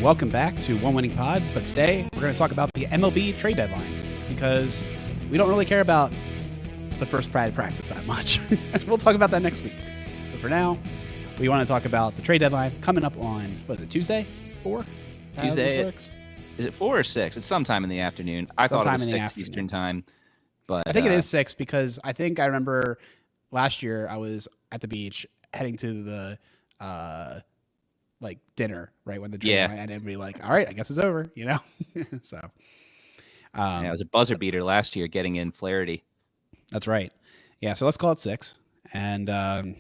Welcome back to One Winning Pod, but today we're going to talk about the MLB trade deadline because we don't really care about the first practice that much. We'll talk about that next week. But for now, we want to talk about the trade deadline coming up on, what is it, Tuesday? 4? Tuesday. Is it 4 or 6? It's sometime in the afternoon. I thought it was 6 Eastern time. But I think it is 6 because I think I remember last year I was at the beach heading to the dinner right when the trade deadline and everybody like, all right, I guess it's over, you know? So it was a buzzer beater last year getting in Flaherty. That's right. Yeah, so let's call it 6. And don't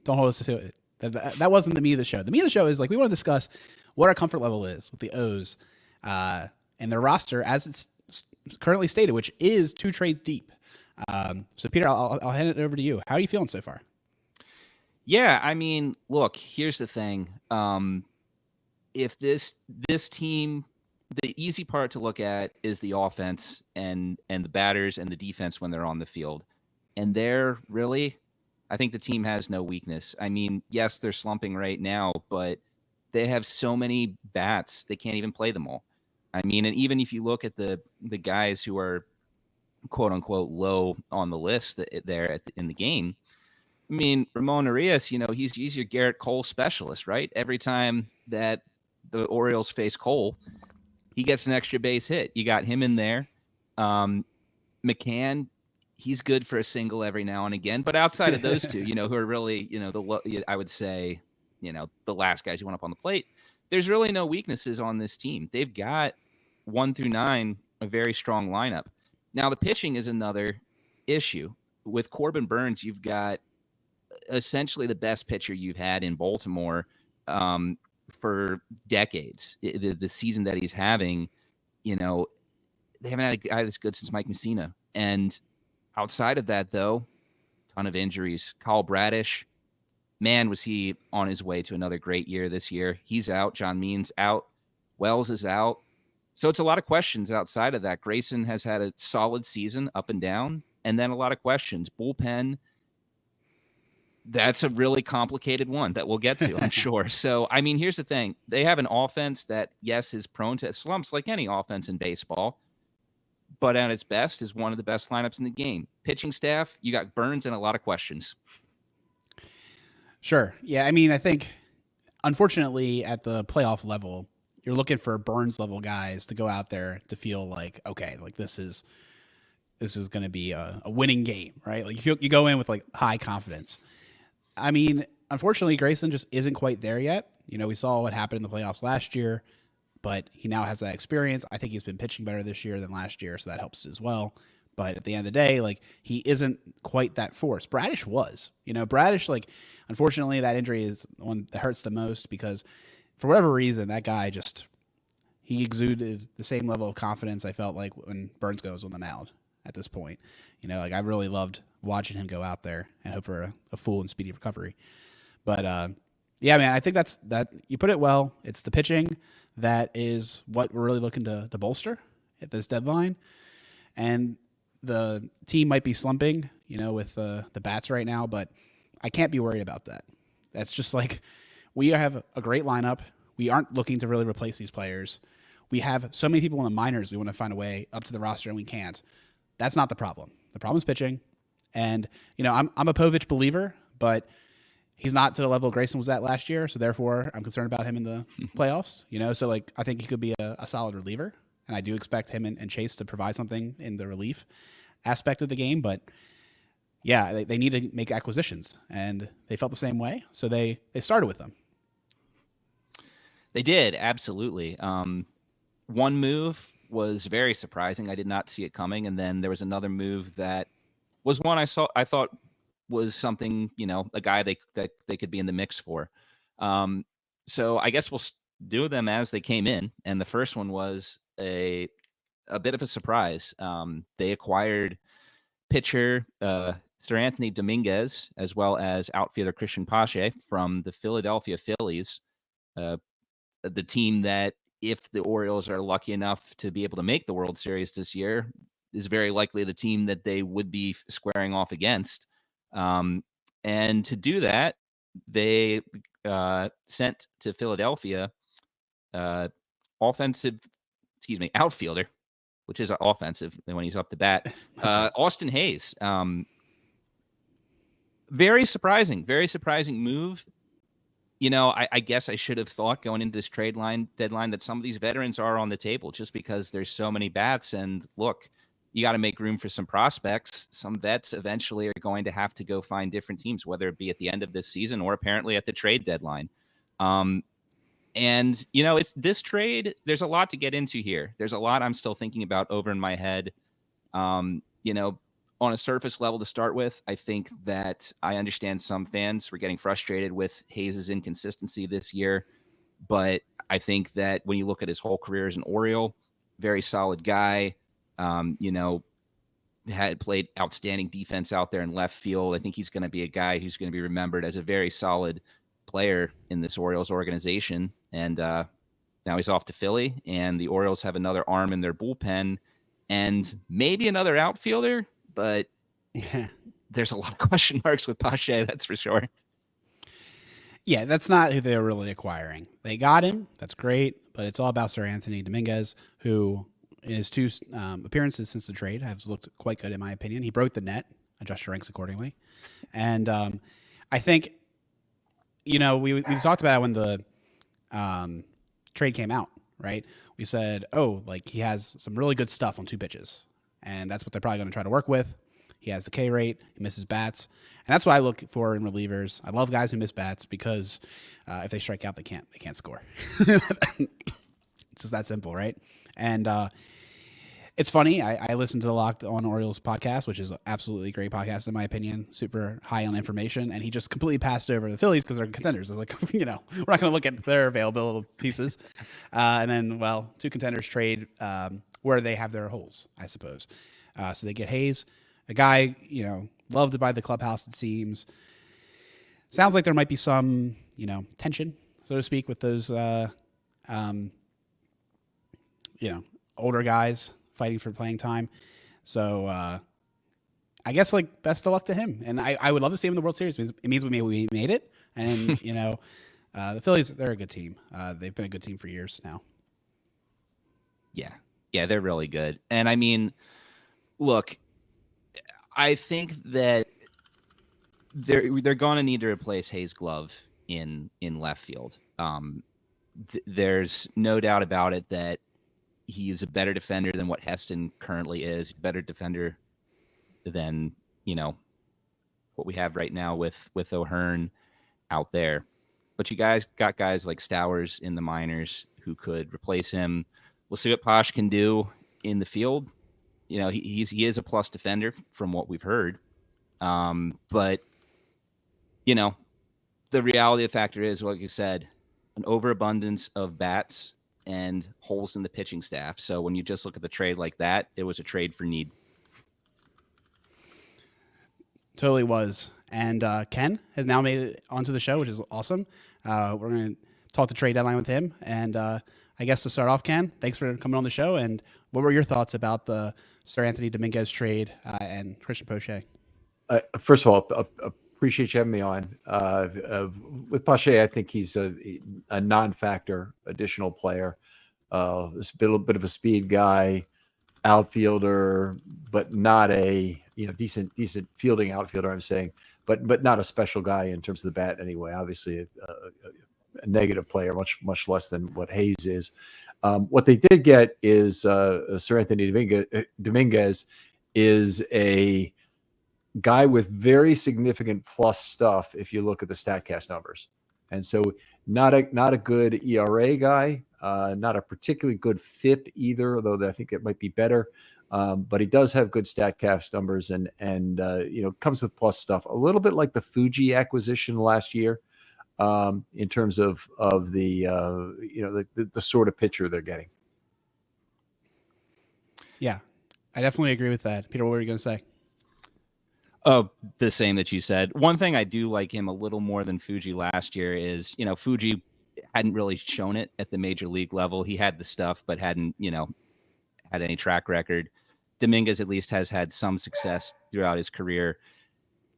hold us to it. That wasn't the meat of the show. The meat of the show is we want to discuss what our comfort level is with the O's and their roster as it's currently stated, which is 2 trades deep. So Peter, I'll hand it over to you. How are you feeling so far? Yeah, I mean, look, here's the thing. If this team, the easy part to look at is the offense and the batters and the defense when they're on the field. And I think the team has no weakness. I mean, yes, they're slumping right now, but they have so many bats, they can't even play them all. I mean, and even if you look at the guys who are quote unquote low on the list there in the game, I mean, Ramon Arias, he's your Garrett Cole specialist, right? Every time that the Orioles face Cole, he gets an extra base hit. You got him in there. McCann, he's good for a single every now and again. But outside of those two, who are really, I would say, the last guys you want up on the plate, there's really no weaknesses on this team. They've got 1 through 9, a very strong lineup. Now, the pitching is another issue. With Corbin Burnes, you've got essentially the best pitcher you've had in Baltimore for decades. The season that he's having, they haven't had a guy that's good since Mike Mussina. And outside of that, though, ton of injuries. Kyle Bradish, man, was he on his way to another great year this year. He's out. John Means out. Wells is out. So it's a lot of questions outside of that. Grayson has had a solid season up and down, and then a lot of questions. Bullpen, that's a really complicated one that we'll get to, I'm sure. So, I mean, here's the thing. They have an offense that, yes, is prone to slumps like any offense in baseball, but at its best is one of the best lineups in the game. Pitching staff, you got Burnes and a lot of questions. Sure. Yeah, I mean, I think, unfortunately, at the playoff level, you're looking for Burnes level guys to go out there to feel like, okay, this is going to be a winning game, right? You go in with high confidence. I mean, unfortunately, Grayson just isn't quite there yet. We saw what happened in the playoffs last year, but he now has that experience. I think he's been pitching better this year than last year, so that helps as well. But at the end of the day, he isn't quite that force. Bradish was. Bradish, unfortunately, that injury is the one that hurts the most because for whatever reason, that guy he exuded the same level of confidence I felt like when Burnes goes on the mound at this point. I really loved watching him go out there and hope for a full and speedy recovery. But yeah, man, I think that you put it well. It's the pitching that is what we're really looking to bolster at this deadline. And the team might be slumping, with the bats right now, but I can't be worried about that. That's just we have a great lineup. We aren't looking to really replace these players. We have so many people in the minors we want to find a way up to the roster, and we can't. That's not the problem. The problem is pitching. And, I'm a Povich believer, but he's not to the level Grayson was at last year, so therefore I'm concerned about him in the playoffs. So I think he could be a solid reliever, and I do expect him and Chase to provide something in the relief aspect of the game. But, yeah, they need to make acquisitions, and they felt the same way, so they started with them. They did, absolutely. One move was very surprising. I did not see it coming. And then there was another move that was one I thought was something, a guy that they could be in the mix for. So I guess we'll do them as they came in. And the first one was a bit of a surprise. They acquired pitcher Sir Anthony Dominguez, as well as outfielder Christian Pache from the Philadelphia Phillies. The team that, if the Orioles are lucky enough to be able to make the World Series this year, is very likely the team that they would be squaring off against. And to do that, they sent to Philadelphia offensive, outfielder, which is offensive when he's up to bat. Right. Austin Hayes. Very surprising move. I guess I should have thought going into this deadline that some of these veterans are on the table just because there's so many bats. And look, you got to make room for some prospects. Some vets eventually are going to have to go find different teams, whether it be at the end of this season or apparently at the trade deadline. And it's this trade. There's a lot to get into here. There's a lot I'm still thinking about over in my head. On a surface level to start with, I think that I understand some fans were getting frustrated with Hayes' inconsistency this year. But I think that when you look at his whole career as an Oriole, very solid guy, had played outstanding defense out there in left field. I think he's going to be a guy who's going to be remembered as a very solid player in this Orioles organization. And now he's off to Philly, and the Orioles have another arm in their bullpen and maybe another outfielder. But there's a lot of question marks with Pache, that's for sure. Yeah, that's not who they're really acquiring. They got him. That's great. But it's all about Sir Anthony Dominguez, who in his 2 appearances since the trade has looked quite good, in my opinion. He broke the net. Adjust your ranks accordingly. And I think, we talked about it when the trade came out, right? We said, he has some really good stuff on 2 pitches. And that's what they're probably going to try to work with. He has the K rate. He misses bats. And that's what I look for in relievers. I love guys who miss bats because if they strike out, they can't score. It's just that simple, right? And it's funny. I listened to the Locked On Orioles podcast, which is an absolutely great podcast, in my opinion. Super high on information. And he just completely passed over the Phillies because they're contenders. They're like, we're not going to look at their available pieces. And then, 2 contenders trade where they have their holes, I suppose. So they get Hayes, a guy, loved by the clubhouse, it seems. Sounds like there might be some, tension, so to speak, with those, older guys fighting for playing time. So I guess, best of luck to him. And I would love to see him in the World Series. It means we made it. And, the Phillies, they're a good team. They've been a good team for years now. Yeah, they're really good. And I mean, look, I think that they're going to need to replace Hayes' glove in left field. There's no doubt about it that he's a better defender than what Heston currently is. Better defender than what we have right now with O'Hearn out there. But you guys got guys like Stowers in the minors who could replace him. We'll see what Posh can do in the field. He is a plus defender from what we've heard. But, the reality of the factor is, like you said, an overabundance of bats and holes in the pitching staff. So when you just look at the trade like that, it was a trade for need. Totally was. And Ken has now made it onto the show, which is awesome. We're going to talk the trade deadline with him. And I guess to start off, Ken, thanks for coming on the show. And what were your thoughts about the Sir Anthony Dominguez trade and Christian Pache? First of all, appreciate you having me on. With Pache, I think he's a non-factor additional player. This bit of a speed guy, outfielder, but not a decent fielding outfielder. I'm saying, but not a special guy in terms of the bat anyway. Obviously, a negative player, much less than what Hayes is. What they did get is Sir Anthony Dominguez is a guy with very significant plus stuff if you look at the StatCast numbers. And so not a good ERA guy, not a particularly good FIP either, although I think it might be better. But he does have good StatCast numbers and comes with plus stuff, a little bit like the Fuji acquisition last year. In terms of the sort of pitcher they're getting. Yeah, I definitely agree with that. Peter, what were you going to say? Oh, the same that you said. One thing I do like him a little more than Fuji last year is, Fuji hadn't really shown it at the major league level. He had the stuff, but hadn't, had any track record. Dominguez at least has had some success throughout his career.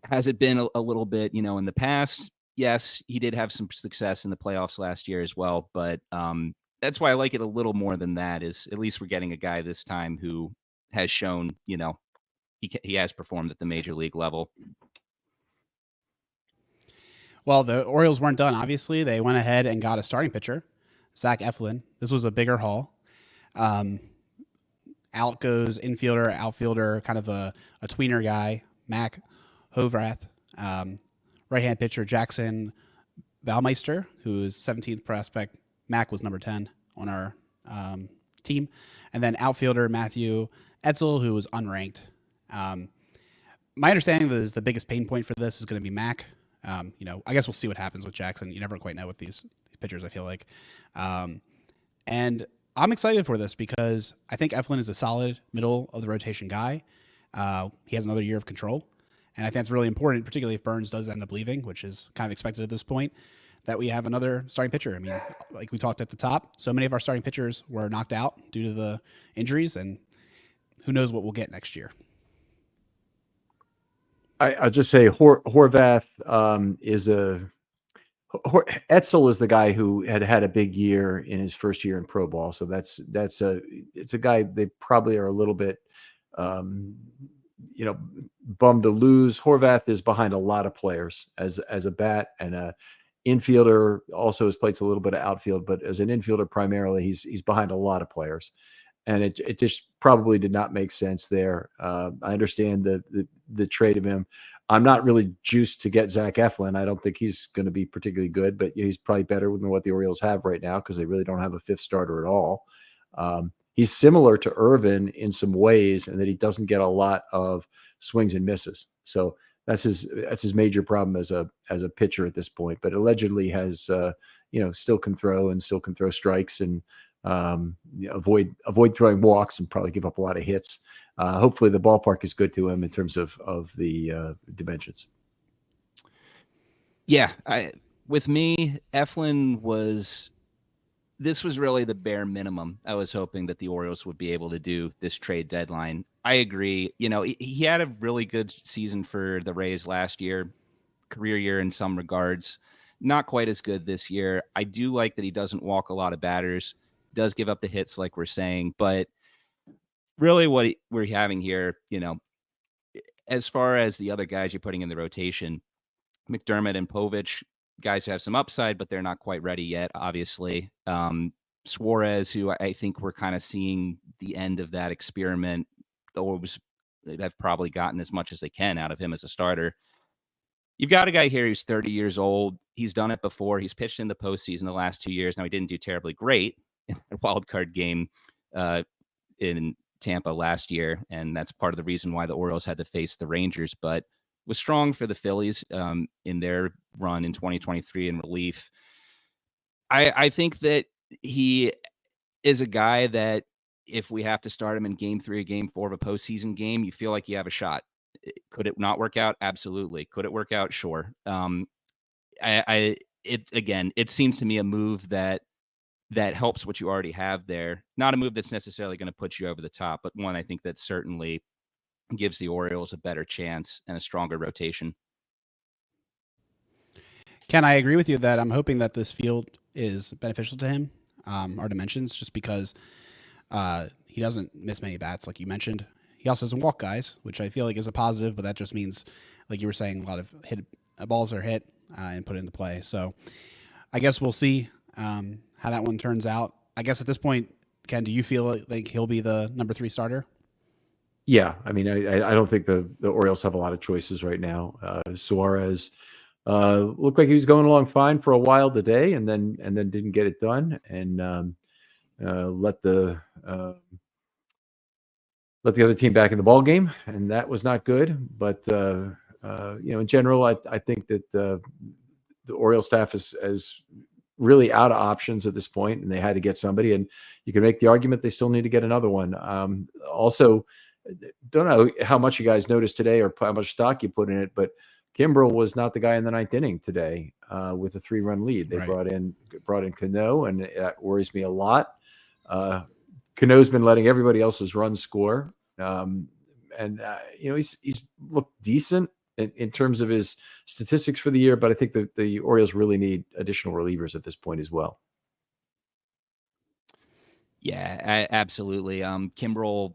Has it been a little bit, in the past? Yes, he did have some success in the playoffs last year as well, but that's why I like it a little more than that. Is at least we're getting a guy this time who has shown, he has performed at the major league level. Well, the Orioles weren't done. Obviously, they went ahead and got a starting pitcher, Zach Eflin. This was a bigger haul. Out goes infielder, outfielder, kind of a tweener guy, Mac Hovrath. Right-hand pitcher Jackson Valmeister, who is 17th prospect. Mac was number 10 on our team. And then outfielder Matthew Etzel, who was unranked. My understanding is the biggest pain point for this is going to be Mac. I guess we'll see what happens with Jackson. You never quite know with these pitchers, I feel like. And I'm excited for this because I think Eflin is a solid middle of the rotation guy. He has another year of control. And I think it's really important, particularly if Burns does end up leaving, which is kind of expected at this point, that we have another starting pitcher. I mean, like we talked at the top, so many of our starting pitchers were knocked out due to the injuries, and who knows what we'll get next year. I'll just say Horvath Etzel is the guy who had a big year in his first year in pro ball. So it's a guy they probably are a little bit, bummed to lose. Horvath is behind a lot of players as a bat and a infielder. Also has played a little bit of outfield, but as an infielder primarily, he's behind a lot of players. And it just probably did not make sense there. I understand the trade of him. I'm not really juiced to get Zach Eflin. I don't think he's going to be particularly good, but he's probably better than what the Orioles have right now because they really don't have a fifth starter at all. He's similar to Irvin in some ways, and that he doesn't get a lot of swings and misses. So that's his major problem as a pitcher at this point. But allegedly has still can throw strikes and avoid throwing walks and probably give up a lot of hits. Hopefully the ballpark is good to him in terms of the dimensions. Yeah, with me, Eflin this was really the bare minimum I was hoping that the Orioles would be able to do this trade deadline. I agree. He had a really good season for the Rays last year, career year in some regards. Not quite as good this year. I do like that he doesn't walk a lot of batters, does give up the hits like we're saying, but really what we're having here, as far as the other guys you're putting in the rotation, McDermott and Povich, guys who have some upside, but they're not quite ready yet, obviously. Suarez, who I think we're kind of seeing the end of that experiment. The Orioles have probably gotten as much as they can out of him as a starter. You've got a guy here who's 30 years old. He's done it before. He's pitched in the postseason the last 2 years. Now, he didn't do terribly great in a wild card game in Tampa last year, and that's part of the reason why the Orioles had to face the Rangers, but was strong for the Phillies in their run in 2023 in relief. I think that he is a guy that if we have to start him in game 3 or game 4 of a postseason game, you feel like you have a shot. Could it not work out? Absolutely. Could it work out? Sure. It seems to me a move that helps what you already have there. Not a move that's necessarily going to put you over the top, but one I think that certainly gives the Orioles a better chance and a stronger rotation. Ken, I agree with you that I'm hoping that this field is beneficial to him, our dimensions, just because he doesn't miss many bats, like you mentioned. He also doesn't walk guys, which I feel like is a positive, but that just means, like you were saying, a lot of balls are hit and put into play. So I guess we'll see how that one turns out. I guess at this point, Ken, do you feel like he'll be the number 3 starter? Yeah, I mean, I don't think the Orioles have a lot of choices right now. Suarez looked like he was going along fine for a while today, and then didn't get it done, and let the other team back in the ball game, and that was not good. But in general, I think that the Orioles staff is really out of options at this point, and they had to get somebody. And you can make the argument they still need to get another one. Also, don't know how much you guys noticed today or how much stock you put in it, but Kimbrel was not the guy in the 9th inning today with a 3-run lead. They brought in Cano, and that worries me a lot. Cano's been letting everybody else's runs score. He's looked decent in terms of his statistics for the year, but I think the Orioles really need additional relievers at this point as well. Yeah, absolutely. Kimbrel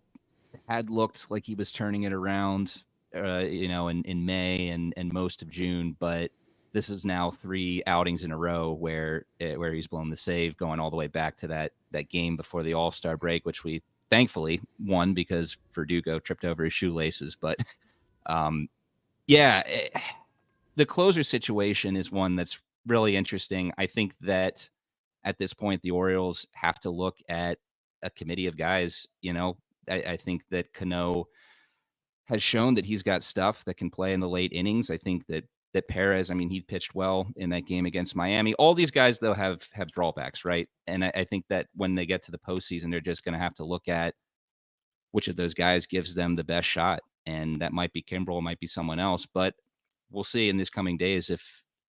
had looked like he was turning it around, in May and most of June, but this is now 3 outings in a row where he's blown the save, going all the way back to that game before the All-Star break, which we thankfully won because Verdugo tripped over his shoelaces. But um, yeah, the closer situation is one that's really interesting. I think that at this point, the Orioles have to look at a committee of guys. I think that Cano has shown that he's got stuff that can play in the late innings. I think that Perez, I mean, he pitched well in that game against Miami. All these guys, though, have drawbacks, right? And I think that when they get to the postseason, they're just going to have to look at which of those guys gives them the best shot. And that might be Kimbrel, might be someone else. But we'll see in these coming days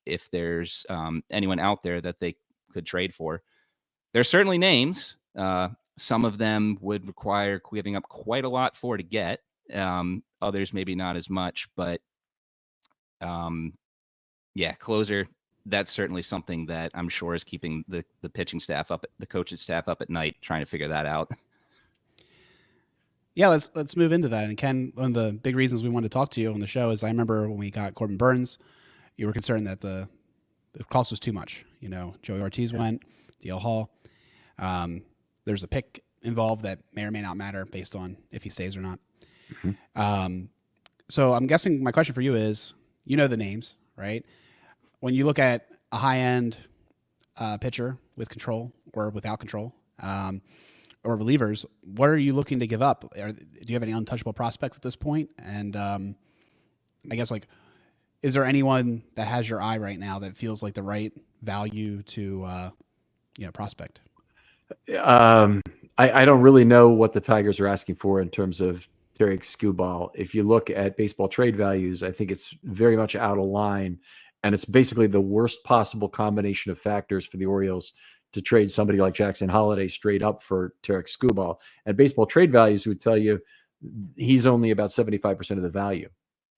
if there's anyone out there that they could trade for. There's certainly names. Some of them would require giving up quite a lot for to get. Others maybe not as much, but closer. That's certainly something that I'm sure is keeping the pitching staff up, the coaching staff up at night, trying to figure that out. Yeah, let's move into that. And Ken, one of the big reasons we wanted to talk to you on the show is I remember when we got Corbin Burns, you were concerned that the cost was too much. Joey Ortiz went, DL Hall. There's a pick involved that may or may not matter based on if he stays or not. Mm-hmm. So I'm guessing my question for you is, the names, right? When you look at a high-end pitcher with control or without control, or relievers, what are you looking to give up? Do you have any untouchable prospects at this point? And I guess, is there anyone that has your eye right now that feels like the right value to prospect? I don't really know what the Tigers are asking for in terms of Tarek Skubal. If you look at baseball trade values, I think it's very much out of line, and it's basically the worst possible combination of factors for the Orioles to trade somebody like Jackson Holliday straight up for Tarek Skubal. And baseball trade values would tell you he's only about 75% of the value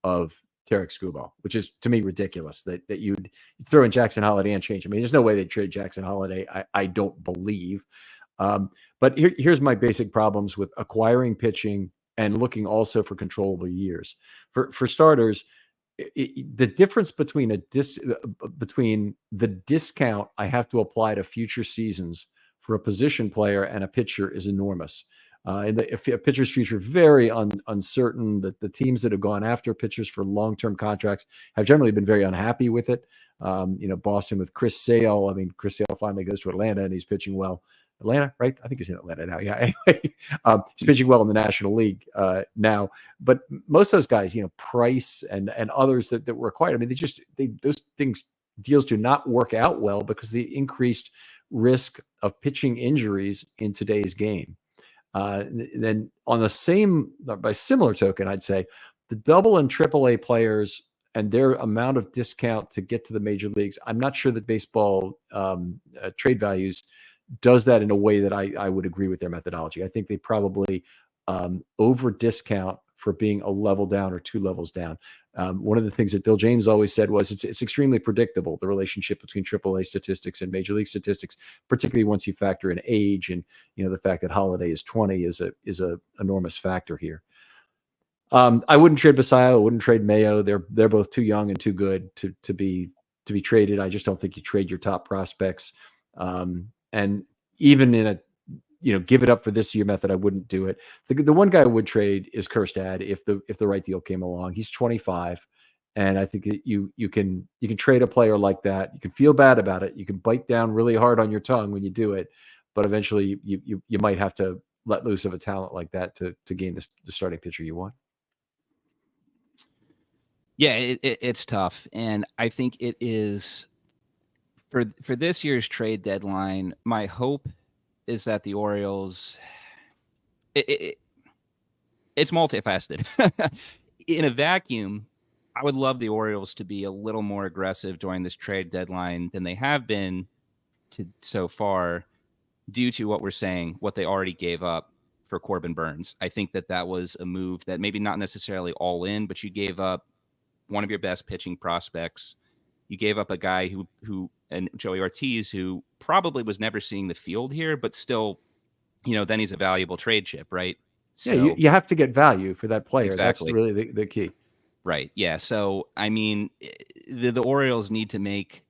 of Tarek Skubal, which is, to me, ridiculous that you'd throw in Jackson Holliday and change. I mean, there's no way they'd trade Jackson Holliday. I don't believe. But here's my basic problems with acquiring pitching and looking also for controllable years. For starters, the difference between between the discount I have to apply to future seasons for a position player and a pitcher is enormous. If a pitcher's future very uncertain, that the teams that have gone after pitchers for long-term contracts have generally been very unhappy with it. Boston with Chris Sale. I mean, Chris Sale finally goes to Atlanta and he's pitching well. Atlanta, right? I think he's in Atlanta now. Yeah. Anyway, he's pitching well in the National League now. But most of those guys, Price and others that were acquired, I mean, those deals do not work out well because of the increased risk of pitching injuries in today's game. Then on by similar token, I'd say the double and triple A players and their amount of discount to get to the major leagues, I'm not sure that baseball trade values does that in a way that I would agree with their methodology. I think they probably over discount for being a level down or 2 levels down. One of the things that Bill James always said was it's extremely predictable, the relationship between AAA statistics and major league statistics, particularly once you factor in age and the fact that Holiday is 20 is a enormous factor here. I wouldn't trade Basayo. I wouldn't trade Mayo. They're both too young and too good to be traded. I just don't think you trade your top prospects. And even in a give it up for this year method, I wouldn't do it. The one guy I would trade is Kjerstad if the right deal came along. He's 25, and I think that you can trade a player like that. You can feel bad about it. You can bite down really hard on your tongue when you do it, but eventually you might have to let loose of a talent like that to gain the starting pitcher you want. Yeah, it's tough, and I think it is for this year's trade deadline. My hope is that the Orioles, it's multifaceted. In a vacuum, I would love the Orioles to be a little more aggressive during this trade deadline than they have been so far, due to what we're saying, what they already gave up for Corbin Burns. I think that was a move that maybe not necessarily all in, but you gave up one of your best pitching prospects. You gave up a guy who and Joey Ortiz, who probably was never seeing the field here, but still then he's a valuable trade chip, right? Yeah, So you have to get value for that player. exactly. That's really the key. Right. Yeah. So, I mean, the Orioles need to make,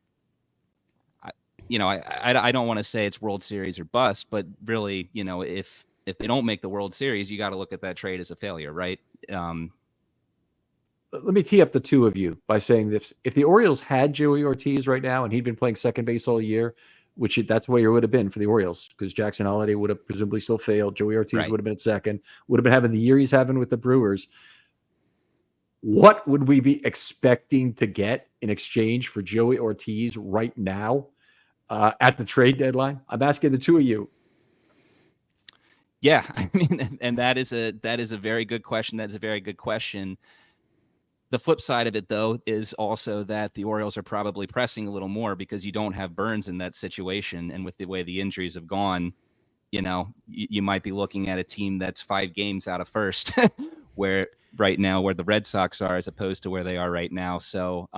I don't want to say it's World Series or bust, but really, if they don't make the World Series, you got to look at that trade as a failure, right? Let me tee up the two of you by saying this. If the Orioles had Joey Ortiz right now and he'd been playing second base all year, that's where it would have been for the Orioles, because Jackson Holliday would have presumably still failed. Joey Ortiz Right. would have been at second, would have been having the year he's having with the Brewers. What would we be expecting to get in exchange for Joey Ortiz right now at the trade deadline? I'm asking the two of you. Yeah, I mean, and that is a very good question. That is a very good question. The flip side of it, though, is also that the Orioles are probably pressing a little more because you don't have Burns in that situation. And with the way the injuries have gone, you might be looking at a team that's 5 games out of first where the Red Sox are, as opposed to where they are right now. So,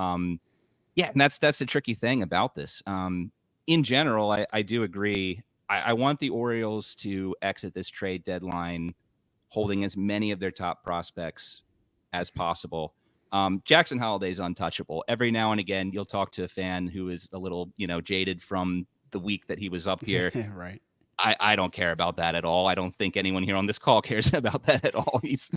yeah, and that's the tricky thing about this. In general, I do agree. I want the Orioles to exit this trade deadline holding as many of their top prospects as possible. Jackson Holliday is untouchable. Every now and again, you'll talk to a fan who is a little, jaded from the week that he was up here. Right. I don't care about that at all. I don't think anyone here on this call cares about that at all. He's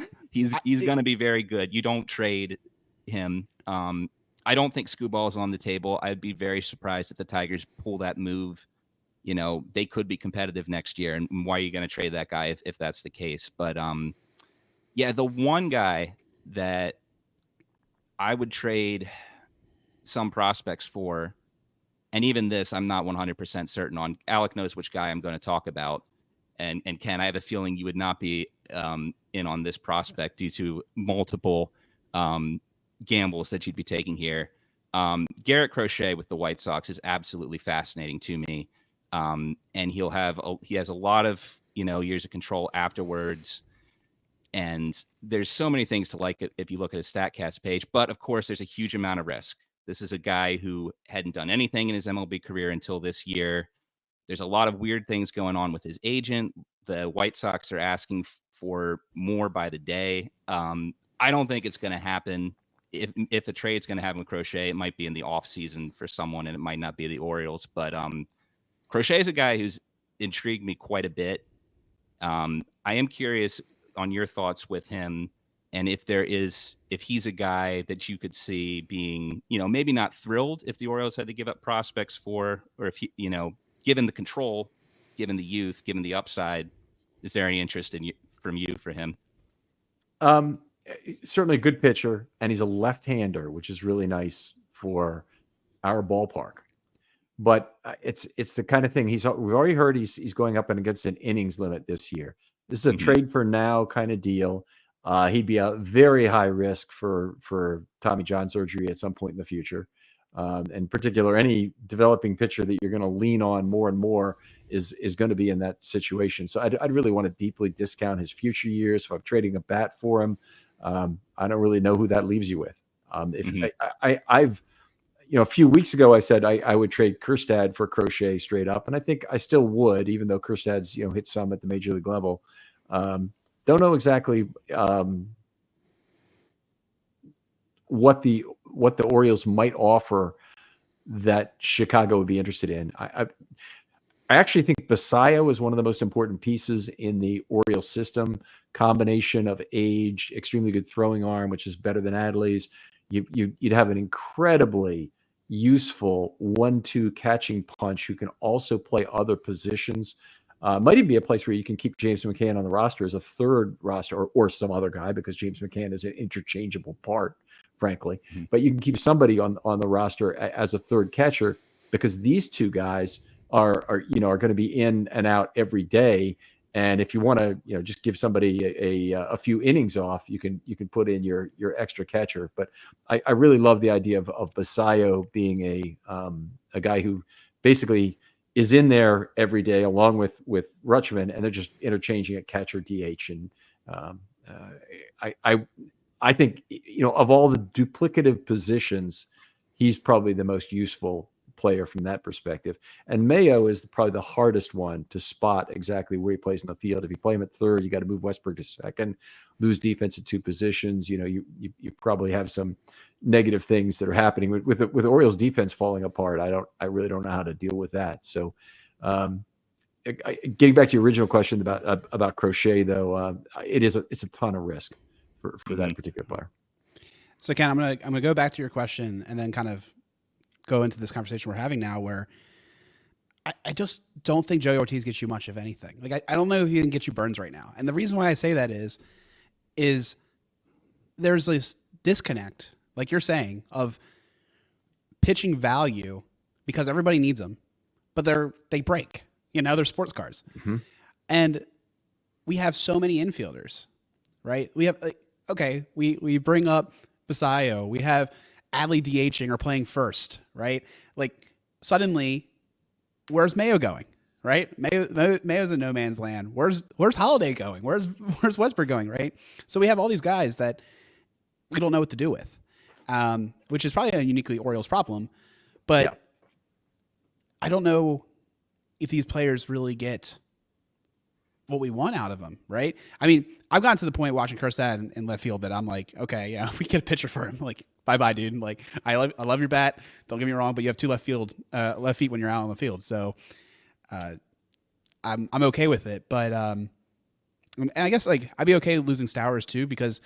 going to be very good. You don't trade him. I don't think Scooball is on the table. I'd be very surprised if the Tigers pull that move. They could be competitive next year. And why are you going to trade that guy if that's the case? But yeah, the one guy that I would trade some prospects for, and even this I'm not 100% certain on. Alec knows which guy I'm going to talk about. And Ken, I have a feeling you would not be in on this prospect due to multiple gambles that you'd be taking here. Garrett Crochet with the White Sox is absolutely fascinating to me. And he has a lot of, years of control afterwards. And there's so many things to like if you look at his StatCast page. But of course, there's a huge amount of risk. This is a guy who hadn't done anything in his MLB career until this year. There's a lot of weird things going on with his agent. The White Sox are asking for more by the day. I don't think it's going to happen. If a trade's going to happen with Crochet, it might be in the off season for someone, and it might not be the Orioles. But Crochet is a guy who's intrigued me quite a bit. I am curious on your thoughts with him, and if he's a guy that you could see being, maybe not thrilled if the Orioles had to give up prospects for, or if he, given the control, given the youth, given the upside, is there any interest from you for him? Certainly a good pitcher, and he's a left-hander, which is really nice for our ballpark. But it's the kind of thing we've already heard he's going up and against an innings limit this year. This is a trade for now kind of deal. He'd be a very high risk for Tommy John surgery at some point in the future. In particular, any developing pitcher that you're going to lean on more and more is going to be in that situation. So I'd really want to deeply discount his future years. If I'm trading a bat for him, I don't really know who that leaves you with. I've a few weeks ago, I said I would trade Kjerstad for Crochet straight up, and I think I still would, even though Kjerstad's hit some at the major league level. Don't know exactly what the Orioles might offer that Chicago would be interested in. I actually think Basayo is one of the most important pieces in the Orioles system. Combination of age, extremely good throwing arm, which is better than Adley's. You'd have an incredibly useful 1-2 catching punch who can also play other positions. Might even be a place where you can keep James McCann on the roster as a third roster or some other guy, because James McCann is an interchangeable part, frankly. Mm-hmm. But you can keep somebody on the roster as a third catcher, because these two guys are going to be in and out every day. And if you want to, just give somebody a few innings off, you can put in your extra catcher. But I really love the idea of Basayo being a guy who basically is in there every day along with Rutschman, and they're just interchanging at catcher, DH. And I think of all the duplicative positions, he's probably the most useful player from that perspective. And Mayo is probably the hardest one to spot exactly where he plays in the field. If you play him at third, you got to move Westbrook to second, lose defense at 2 positions. You probably have some negative things that are happening with Orioles defense falling apart. I really don't know how to deal with that. So, getting back to your original question about Crochet, though, it's a ton of risk for that particular player. So Ken, I'm gonna go back to your question and then kind of go into this conversation we're having now, where I just don't think Joey Ortiz gets you much of anything. Like I don't know if he can get you Burns right now, and the reason why I say that is there's this disconnect, like you're saying, of pitching value because everybody needs them, but they break. They're sports cars, and we have so many infielders, right? We have we bring up Basayo, we have Adley DHing or playing first, right? Like suddenly, where's Mayo going, right? Mayo's in no man's land. Where's Holiday going? Where's Westbrook going, right? So we have all these guys that we don't know what to do with, which is probably a uniquely Orioles problem. But I don't know if these players really get what we want out of them, right? I mean, I've gotten to the point watching Kjerstad in left field that I'm like, okay, yeah, we get a pitcher for him. Like, bye, dude. Like, I love your bat. Don't get me wrong, but you have 2 left feet when you're out on the field. So, I'm okay with it. But and I guess like I'd be okay losing Stowers too, because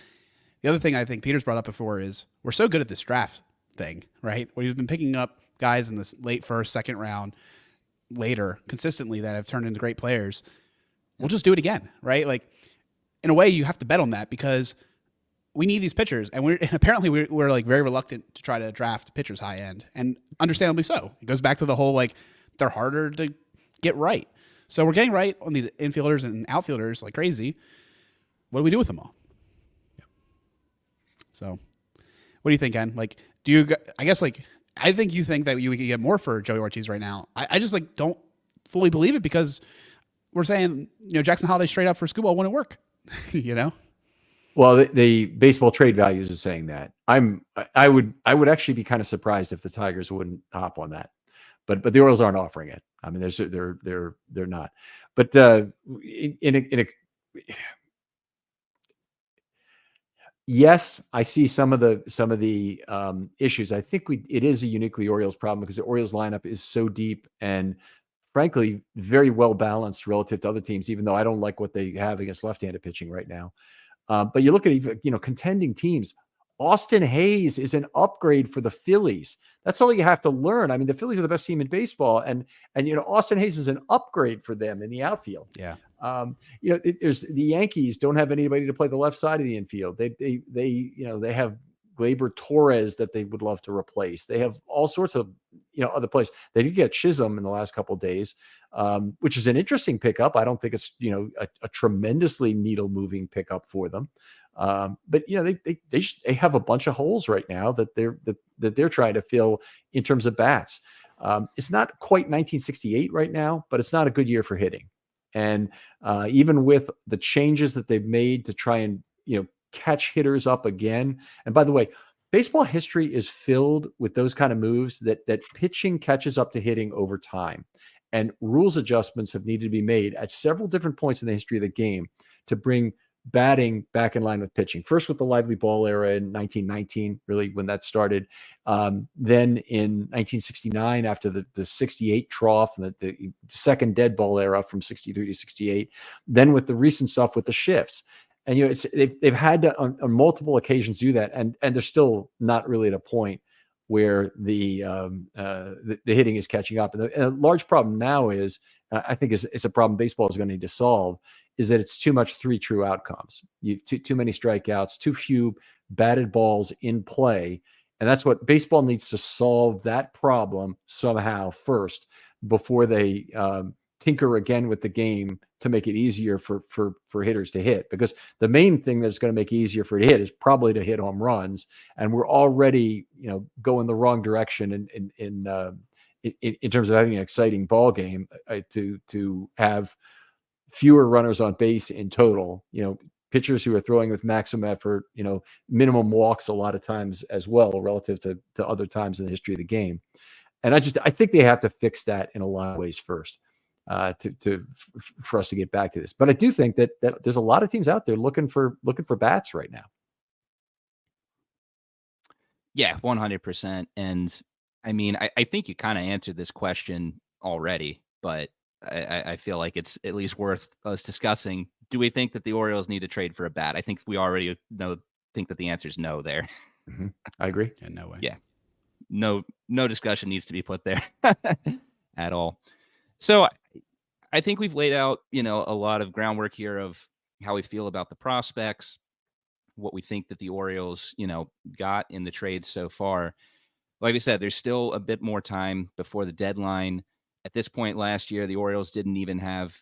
the other thing I think Peter's brought up before is we're so good at this draft thing, right? Where you've been picking up guys in this late first, second round later consistently that have turned into great players. We'll just do it again, right? Like, in a way, you have to bet on that because we need these pitchers, and apparently we're like very reluctant to try to draft pitchers high end, and understandably so. It goes back to the whole like they're harder to get right. So we're getting right on these infielders and outfielders like crazy. What do we do with them all? Yeah. So, what do you think, Ken? Like, I think you think that we could get more for Joey Ortiz right now. I just like don't fully believe it because we're saying, Jackson Holiday straight up for Scooball wouldn't work, Well, the baseball trade values is saying that. I would actually be kind of surprised if the Tigers wouldn't hop on that, but the Orioles aren't offering it. I mean, they're not. But yes, I see some of the issues. I think it is a uniquely Orioles problem because the Orioles lineup is so deep and frankly very well balanced relative to other teams, even though I don't like what they have against left-handed pitching right now. But you look at contending teams. Austin Hayes is an upgrade for the Phillies. That's all you have to learn. I mean, the Phillies are the best team in baseball, and Austin Hayes is an upgrade for them in the outfield. Yeah. There's the Yankees don't have anybody to play the left side of the infield. They have Gleyber Torres that they would love to replace. They have all sorts of other players. They did get Chisholm in the last couple of days, which is an interesting pickup. I don't think it's a tremendously needle moving pickup for them, but they have a bunch of holes right now that they're trying to fill in terms of bats. It's not quite 1968 right now, but it's not a good year for hitting. And even with the changes that they've made to try and catch hitters up again. And by the way, baseball history is filled with those kind of moves that pitching catches up to hitting over time. And rules adjustments have needed to be made at several different points in the history of the game to bring batting back in line with pitching. First with the lively ball era in 1919, really when that started. Then in 1969, after the 68 trough and the second dead ball era from 63 to 68. Then with the recent stuff with the shifts. And they've had to on multiple occasions do that, and they're still not really at a point where the hitting is catching up. And a large problem now is, I think it's a problem baseball is going to need to solve, is that it's too much 3 true outcomes. Too many strikeouts, too few batted balls in play, and that's what baseball needs to solve that problem somehow first before they tinker again with the game to make it easier for hitters to hit, because the main thing that's going to make it easier for it to hit is probably to hit home runs. And we're already, going the wrong direction in terms of having an exciting ball game, to have fewer runners on base in total, pitchers who are throwing with maximum effort, minimum walks a lot of times as well, relative to other times in the history of the game. And I think they have to fix that in a lot of ways first for us to get back to this. But I do think that there's a lot of teams out there looking for bats right now. Yeah, 100%. And I mean, I think you kind of answered this question already, but I feel like it's at least worth us discussing. Do we think that the Orioles need to trade for a bat? I think we already think that the answer is no there. Mm-hmm. I agree. Yeah, no way. Yeah. No discussion needs to be put there at all. So I think we've laid out, a lot of groundwork here of how we feel about the prospects, what we think that the Orioles, got in the trade so far. Like I said, there's still a bit more time before the deadline. At this point last year, the Orioles didn't even have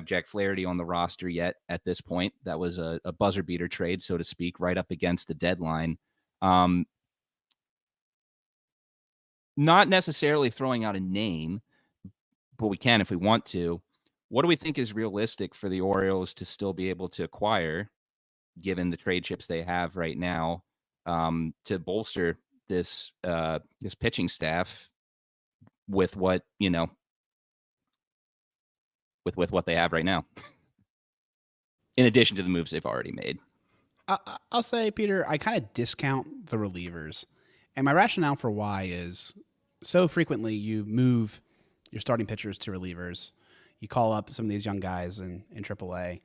Jack Flaherty on the roster yet at this point. That was a buzzer beater trade, so to speak, right up against the deadline. Not necessarily throwing out a name, but we can if we want to. What do we think is realistic for the Orioles to still be able to acquire, given the trade chips they have right now, to bolster this pitching staff with what with what they have right now, in addition to the moves they've already made? I'll say, Peter, I kind of discount the relievers, and my rationale for why is so frequently you move your starting pitchers to relievers. You call up some of these young guys in AAA.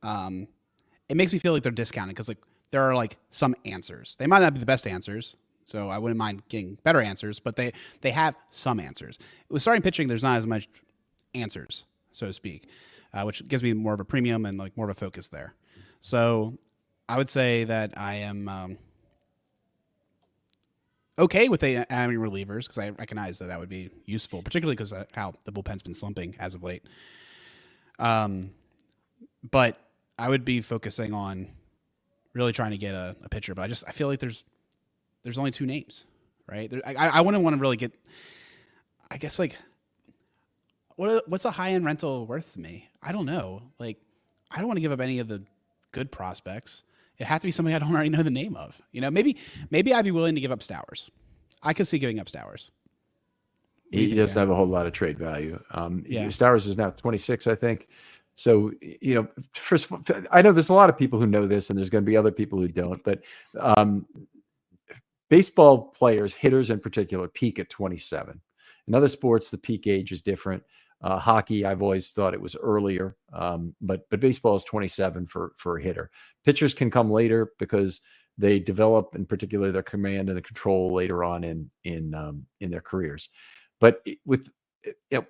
It makes me feel like they're discounted because like there are like some answers. They might not be the best answers, so I wouldn't mind getting better answers, but they have some answers. With starting pitching, there's not as much answers, so to speak, which gives me more of a premium and like more of a focus there. So I would say that I am okay with adding relievers because I recognize that would be useful, particularly because how the bullpen's been slumping as of late. But I would be focusing on really trying to get a pitcher. But I feel like there's only two names, right? I wouldn't want to really get. I guess like what's a high end rental worth to me? I don't know. Like I don't want to give up any of the good prospects. It had to be somebody I don't already know the name of. Maybe I'd be willing to give up Stowers. I could see giving up Stowers. He doesn't have a whole lot of trade value. Stowers is now 26, I think. So, first of all, I know there's a lot of people who know this, and there's going to be other people who don't. But baseball players, hitters in particular, peak at 27. In other sports, the peak age is different. Hockey, I've always thought it was earlier, but baseball is 27 for a hitter. Pitchers can come later because they develop, in particular, their command and the control later on in their careers. But if you're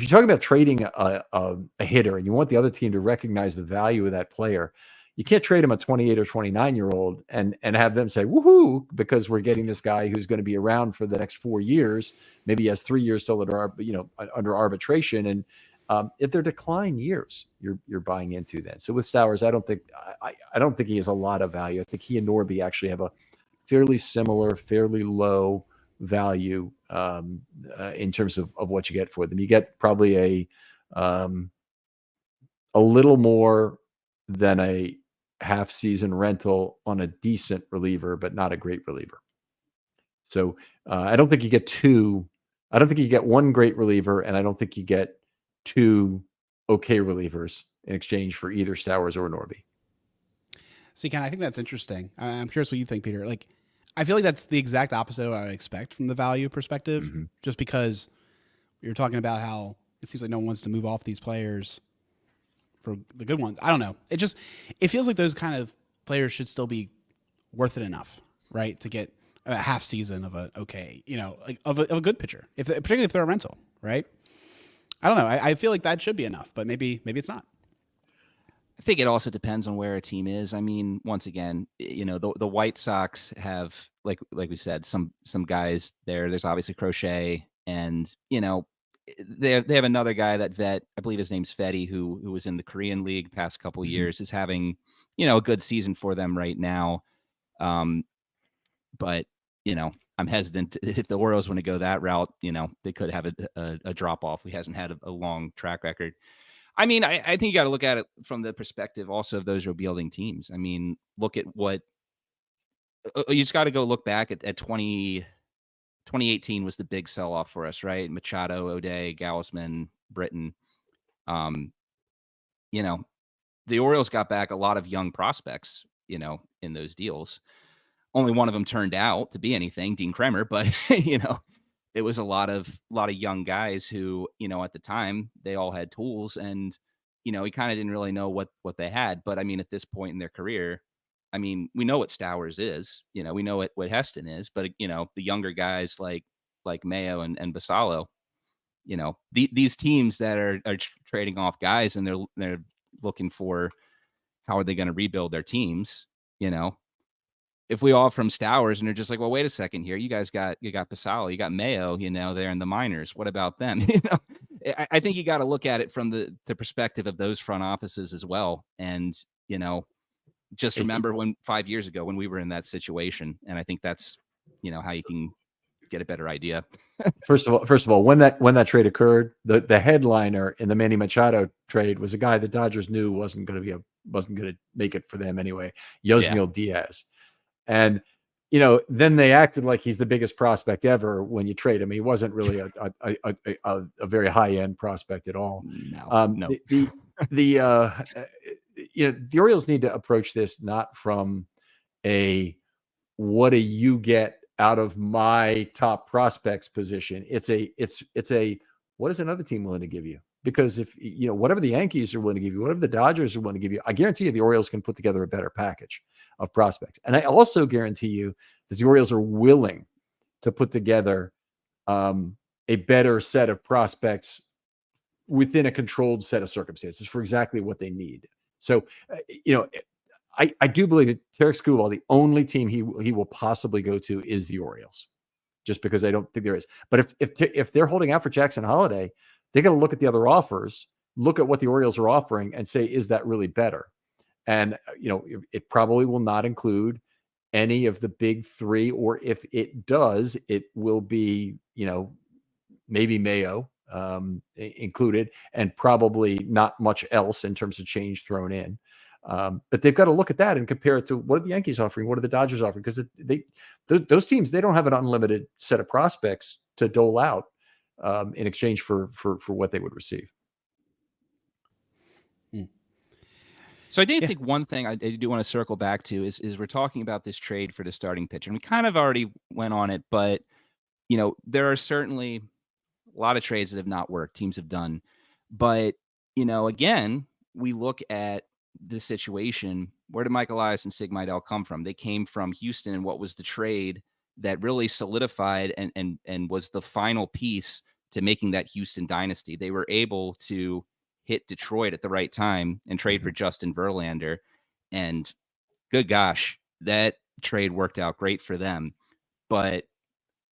talking about trading a hitter and you want the other team to recognize the value of that player, you can't trade him a 28 or 29-year-old and have them say, woohoo, because we're getting this guy who's going to be around for the next 4 years. Maybe he has 3 years still under arbitration. And if they're decline years, you're buying into that. So with Stowers, I don't think he has a lot of value. I think he and Norby actually have a fairly similar, fairly low value in terms of what you get for them. You get probably a little more than a half-season rental on a decent reliever, but not a great reliever. So I don't think you get two. I don't think you get one great reliever, and I don't think you get two okay relievers in exchange for either Stowers or Norby. See, Ken, I think that's interesting. I'm curious what you think, Peter. Like, I feel like that's the exact opposite of what I would expect from the value perspective, just because you're talking about how it seems like no one wants to move off these players for the good ones. I don't know. It feels like those kind of players should still be worth it enough, right? To get a half season of a of a good pitcher, particularly if they're a rental, right? I don't know. I feel like that should be enough, but maybe it's not. I think it also depends on where a team is. I mean, once again, the White Sox have, like we said, some guys there. There's obviously Crochet, and they have another guy, that vet, I believe his name's Fetty, who was in the Korean League past couple of years, is having a good season for them right now. But I'm hesitant if the Orioles want to go that route. They could have a drop off. He hasn't had a long track record. I mean, I think you got to look at it from the perspective also of those rebuilding teams. I mean, look at what you just got to go look back at 20 2018 was the big sell-off for us, right? Machado, O'Day, Gausman, Britton. You know, the Orioles got back a lot of young prospects, in those deals. Only one of them turned out to be anything, Dean Kremer, but it was a lot of young guys who, at the time they all had tools, and he kind of didn't really know what they had. But I mean, at this point in their career, I mean, we know what Stowers is, we know what Heston is, but the younger guys like Mayo and Basallo, these teams that are trading off guys, and they're looking for how are they going to rebuild their teams, if we offer them Stowers and they're just like, well, wait a second here, you got Basallo, you got Mayo, there in the minors, what about them? I think you got to look at it from the perspective of those front offices as well. And, just remember 5 years ago when we were in that situation. And I think that's, how you can get a better idea. First of all, when that trade occurred, the headliner in the Manny Machado trade was a guy the Dodgers knew wasn't going to make it for them anyway, Yosmiel Diaz. And, then they acted like he's the biggest prospect ever when you trade him. He wasn't really a very high end prospect at all. No. The Orioles need to approach this not from a what do you get out of my top prospects position. It's a what is another team willing to give you? Because if whatever the Yankees are willing to give you, whatever the Dodgers are willing to give you, I guarantee you the Orioles can put together a better package of prospects. And I also guarantee you that the Orioles are willing to put together a better set of prospects within a controlled set of circumstances for exactly what they need. So, I do believe that Tarek Skubal, the only team he will possibly go to is the Orioles, just because I don't think there is. But if they're holding out for Jackson Holliday, they got to look at the other offers, look at what the Orioles are offering, and say, is that really better? And it probably will not include any of the big three, or if it does, it will be maybe Mayo included, and probably not much else in terms of change thrown in. But they've got to look at that and compare it to what are the Yankees offering, what are the Dodgers offering, because those teams, they don't have an unlimited set of prospects to dole out in exchange for what they would receive. So I do think one thing I do want to circle back to is we're talking about this trade for the starting pitcher, and we kind of already went on it, but there are certainly a lot of trades that have not worked, teams have done, but again, we look at the situation. Where did Mike Elias and Sig Mejdal come from? They came from Houston, and what was the trade that really solidified and was the final piece to making that Houston dynasty? They were able to hit Detroit at the right time and trade for Justin Verlander, and good gosh, that trade worked out great for them. But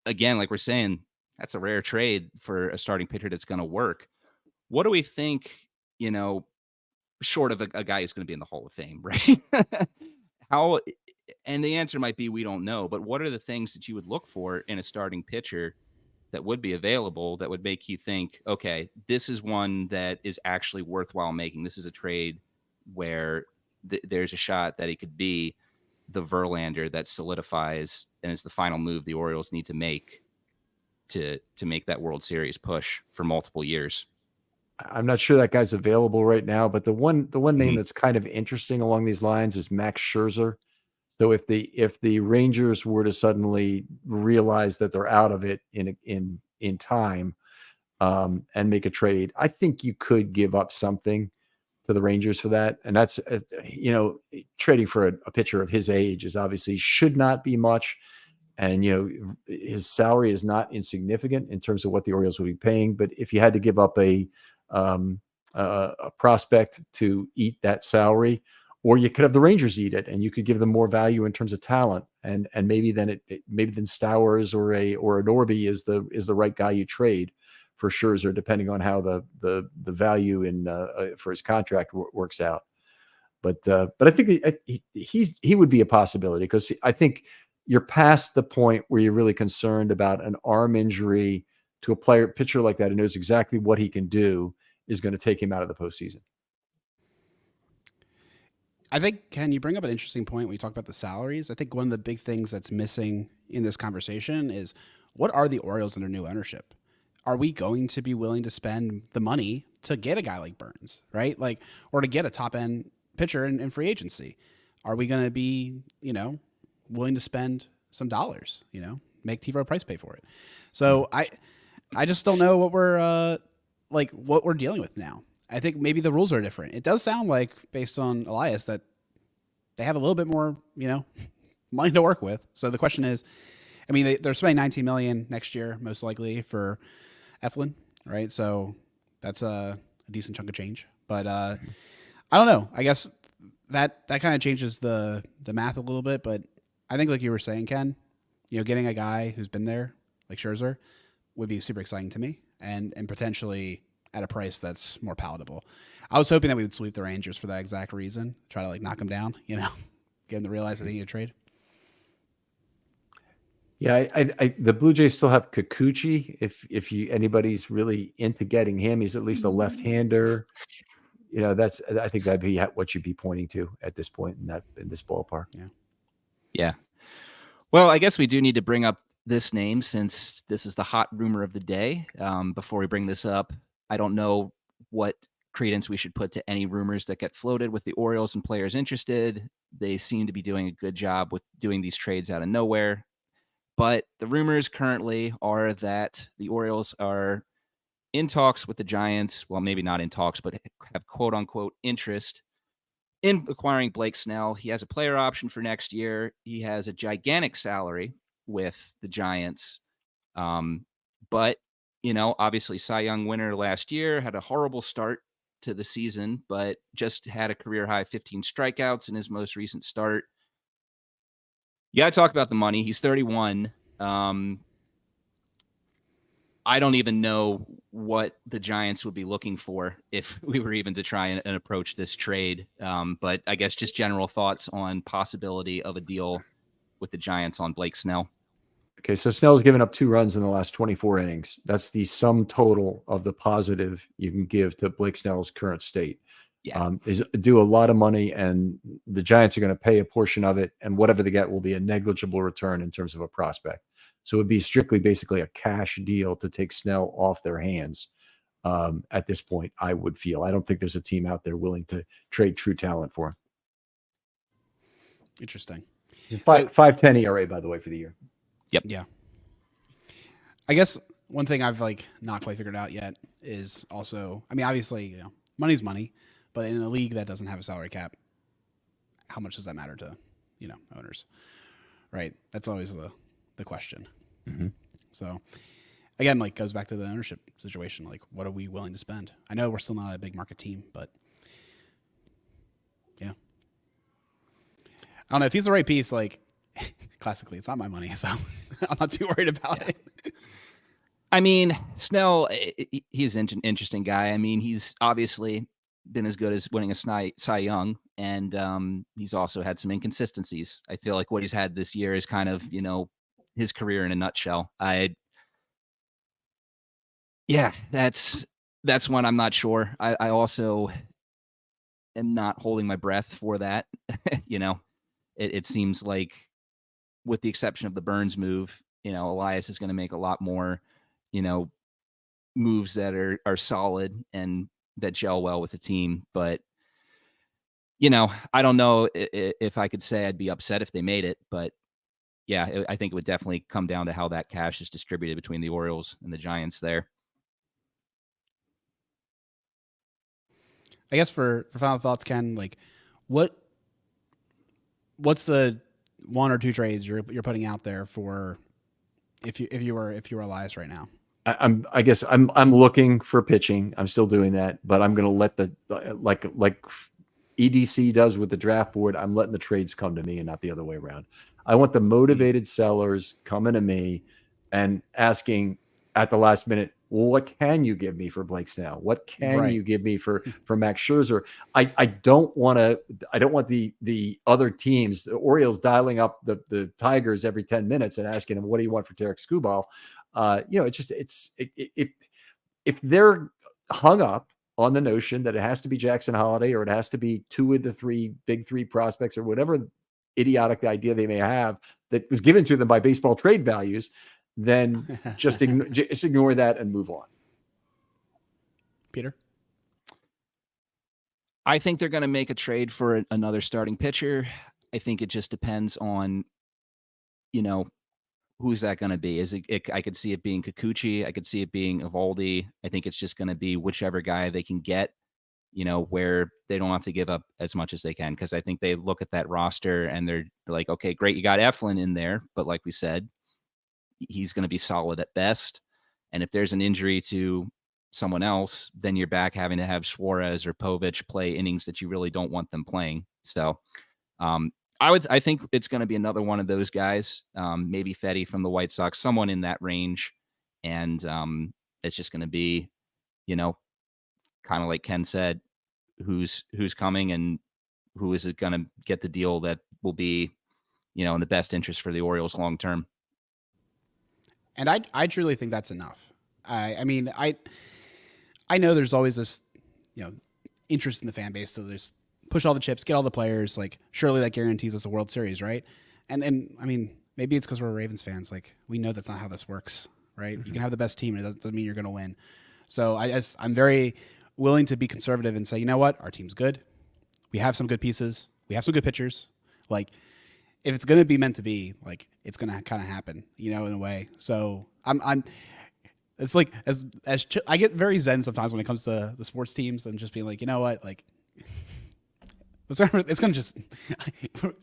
again, like we're saying, that's a rare trade for a starting pitcher that's going to work. What do we think, short of a guy who's going to be in the Hall of Fame, right? How, and the answer might be, we don't know, but what are the things that you would look for in a starting pitcher that would be available that would make you think, okay, this is one that is actually worthwhile making. This is a trade where there's a shot that it could be the Verlander that solidifies and is the final move the Orioles need to make to make that World Series push for multiple years. I'm not sure that guy's available right now, but the one name that's kind of interesting along these lines is Max Scherzer. So if the Rangers were to suddenly realize that they're out of it in time and make a trade, I think you could give up something to the Rangers for that. And that's trading for a pitcher of his age is obviously should not be much. And his salary is not insignificant in terms of what the Orioles would be paying. But if you had to give up a prospect to eat that salary, or you could have the Rangers eat it, and you could give them more value in terms of talent, and maybe then Stowers or a Norby is the right guy you trade for Scherzer, depending on how the value in for his contract works out. But I think he would be a possibility, because I think you're past the point where you're really concerned about an arm injury to a pitcher like that who knows exactly what he can do is going to take him out of the postseason. I think, Ken, you bring up an interesting point when you talk about the salaries. I think one of the big things that's missing in this conversation is what are the Orioles under new ownership? Are we going to be willing to spend the money to get a guy like Burns, right? Like, or to get a top end pitcher in free agency? Are we going to be, willing to spend some dollars, make T. Rowe Price pay for it? So I just don't know what we're what we're dealing with now. I think maybe the rules are different. It does sound like, based on Elias, that they have a little bit more, money to work with. So the question is, I mean, they're spending $19 million next year, most likely, for Eflin, right? So that's a decent chunk of change. But I don't know. I guess that kind of changes the math a little bit. But I think, like you were saying, Ken, getting a guy who's been there, like Scherzer, would be super exciting to me, and potentially at a price that's more palatable. I was hoping that we would sweep the Rangers for that exact reason, try to knock them down, get them to realize that they need a trade. Yeah, the Blue Jays still have Kikuchi. If anybody's really into getting him, he's at least a left-hander. I think that'd be what you'd be pointing to at this point in this ballpark. Yeah. Well, I guess we do need to bring up this name, since this is the hot rumor of the day. Before we bring this up, I don't know what credence we should put to any rumors that get floated with the Orioles and players interested. They seem to be doing a good job with doing these trades out of nowhere. But the rumors currently are that the Orioles are in talks with the Giants. Well, maybe not in talks, but have quote unquote interest in acquiring Blake Snell. He has a player option for next year. He has a gigantic salary with the Giants. But, obviously Cy Young winner last year, had a horrible start to the season, but just had a career high 15 strikeouts in his most recent start. You got to talk about the money. He's 31. I don't even know what the Giants would be looking for if we were even to try and approach this trade. But I guess just general thoughts on possibility of a deal with the Giants on Blake Snell. Okay, so Snell's given up 2 runs in the last 24 innings. That's the sum total of the positive you can give to Blake Snell's current state. Yeah. Is due a lot of money, and the Giants are going to pay a portion of it, and whatever they get will be a negligible return in terms of a prospect. So it would be strictly basically a cash deal to take Snell off their hands at this point, I would feel. I don't think there's a team out there willing to trade true talent for him. Interesting. 5.10 ERA, by the way, for the year. Yep. Yeah. I guess one thing I've not quite figured out yet is also, I mean, obviously, money's money, but in a league that doesn't have a salary cap, how much does that matter to, owners? Right. That's always the question. Mm-hmm. So again, goes back to the ownership situation. What are we willing to spend? I know we're still not a big market team, but yeah. I don't know if he's the right piece, classically, it's not my money, so I'm not too worried about it. I mean, Snell, he's an interesting guy. I mean, he's obviously been as good as winning a Cy Young, and he's also had some inconsistencies. I feel like what he's had this year is kind of, his career in a nutshell. That's one I'm not sure. I also am not holding my breath for that. It seems like, with the exception of the Burns move, Elias is going to make a lot more, moves that are solid and that gel well with the team. But, I don't know if I could say I'd be upset if they made it, but yeah, I think it would definitely come down to how that cash is distributed between the Orioles and the Giants there. I guess for final thoughts, Ken, what's the 1 or 2 trades you're putting out there for if you were Elias right now? I guess I'm looking for pitching. I'm still doing that, but I'm going to let the like EDC does with the draft board. I'm letting the trades come to me and not the other way around. I want the motivated sellers coming to me and asking at the last minute, well, what can you give me for Blake Snell? What can you give me for Max Scherzer? I don't want the other teams, the Orioles, dialing up the Tigers every 10 minutes and asking them, what do you want for Tarek Skubal? If they're hung up on the notion that it has to be Jackson Holiday or it has to be 2 of the 3 big 3 prospects or whatever idiotic idea they may have that was given to them by baseball trade values, then just ignore that and move on. Peter? I think they're going to make a trade for another starting pitcher. I think it just depends on, who's that going to be? Is it? I could see it being Kikuchi. I could see it being Evaldi. I think it's just going to be whichever guy they can get, where they don't have to give up as much as they can. Because I think they look at that roster and they're like, okay, great, you got Eflin in there, but like we said, he's going to be solid at best. And if there's an injury to someone else, then you're back having to have Suarez or Povich play innings that you really don't want them playing. So I think it's going to be another one of those guys, maybe Fetty from the White Sox, someone in that range. And it's just going to be, kind of like Ken said, who's coming and who is it going to get the deal that will be, in the best interest for the Orioles long term. And I truly think that's enough. I mean, I know there's always this, interest in the fan base. So there's push all the chips, get all the players. Like, surely that guarantees us a World Series, right? And I mean, maybe it's because we're Ravens fans. Like, we know that's not how this works, right? Mm-hmm. You can have the best team, and it doesn't mean you're going to win. So I'm very willing to be conservative and say, you know what? Our team's good. We have some good pieces. We have some good pitchers. Like, if it's going to be meant to be, like, it's going to kind of happen, in a way. So it's like as I get very zen sometimes when it comes to the sports teams and just being like, you know what, like it's going to just,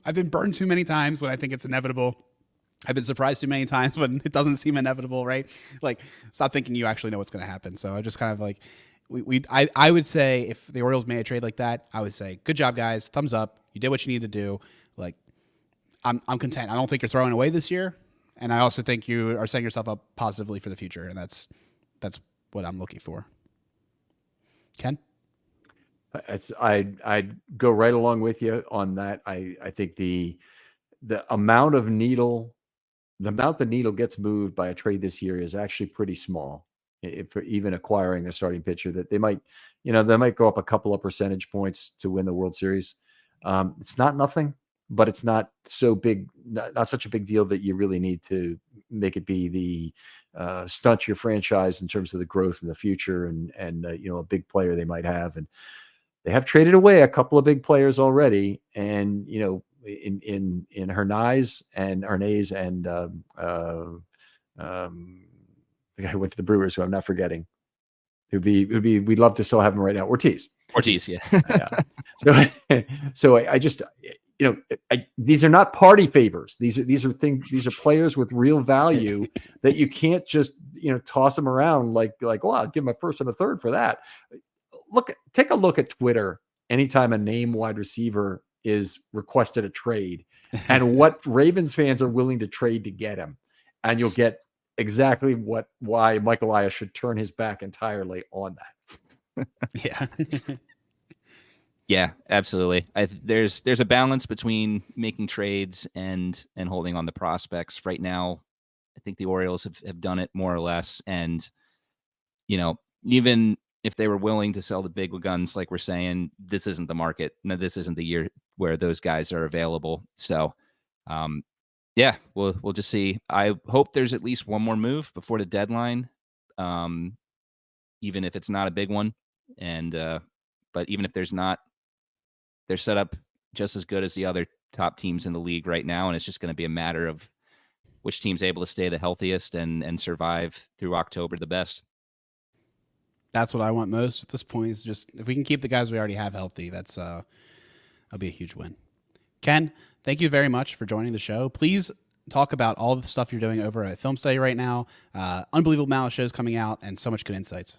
I've been burned too many times when I think it's inevitable. I've been surprised too many times when it doesn't seem inevitable, right? Like, stop thinking you actually know what's going to happen. So I just kind of like, I would say if the Orioles made a trade like that, I would say, good job, guys. Thumbs up. You did what you need to do. Like, I'm content. I don't think you're throwing away this year. And I also think you are setting yourself up positively for the future. And that's what I'm looking for. Ken? I'd go right along with you on that. I think the amount the needle gets moved by a trade this year is actually pretty small. For even acquiring a starting pitcher, that they might go up a couple of percentage points to win the World Series. It's not nothing, but it's not so big, not such a big deal that you really need to make it be the stunt your franchise in terms of the growth in the future and a big player they might have. And they have traded away a couple of big players already. And, in Hernandez and the guy who went to the Brewers, who I'm not forgetting, we'd love to still have him right now. Ortiz, yeah. So I just, these are not party favors. These are players with real value that you can't just, toss them around like, well, I'll give him a first and a third for that. Take a look at Twitter anytime a name wide receiver is requested a trade and what Ravens fans are willing to trade to get him. And you'll get exactly why Michael Elias should turn his back entirely on that. Yeah. Yeah, absolutely. There's a balance between making trades and holding on to prospects. Right now, I think the Orioles have done it more or less. And, even if they were willing to sell the big guns, like we're saying, this isn't the market. No, this isn't the year where those guys are available. So, yeah, we'll just see. I hope there's at least one more move before the deadline, even if it's not a big one. And but even if there's not, they're set up just as good as the other top teams in the league right now, and it's just going to be a matter of which team's able to stay the healthiest and survive through October the best. That's what I want most at this point. Is just if we can keep the guys we already have healthy, that'll be a huge win. Ken, thank you very much for joining the show. Please talk about all the stuff you're doing over at Filmstudy right now. Unbelievable amount of shows coming out and so much good insights.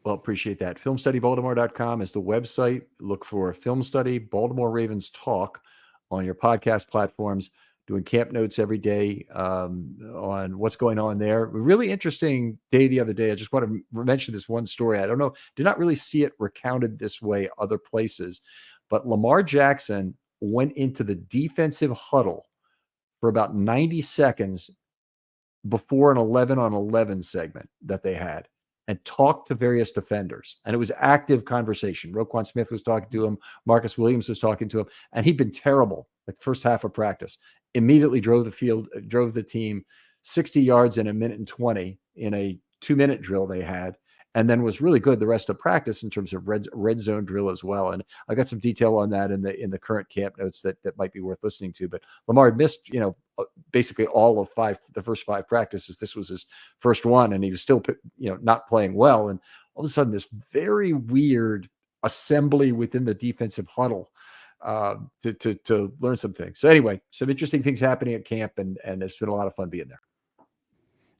Well, appreciate that. Filmstudybaltimore.com is the website. Look for Film Study Baltimore Ravens Talk on your podcast platforms. Doing camp notes every day on what's going on there. A really interesting day the other day. I just want to mention this one story. I don't know, did not really see it recounted this way other places, but Lamar Jackson went into the defensive huddle for about 90 seconds before an 11-on-11 segment that they had and talked to various defenders. And it was active conversation. Roquan Smith was talking to him. Marcus Williams was talking to him. And he'd been terrible like the first half of practice. Immediately drove the team 60 yards in a minute and 20 in a 2-minute drill they had, and then was really good the rest of practice in terms of red zone drill as well. And I got some detail on that in the current camp notes that might be worth listening to. But Lamar missed, basically all of the first 5 practices. This was his first one, and he was still, not playing well. And all of a sudden, this very weird assembly within the defensive huddle to learn some things. So anyway, some interesting things happening at camp, and it's been a lot of fun being there.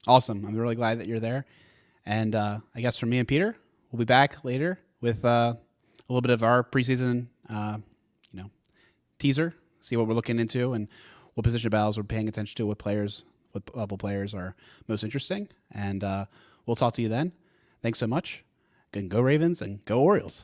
Awesome. I'm really glad that you're there. And I guess from me and Peter, we'll be back later with a little bit of our preseason, teaser, see what we're looking into and what position battles we're paying attention to, what level players are most interesting. And we'll talk to you then. Thanks so much. And go Ravens and go Orioles.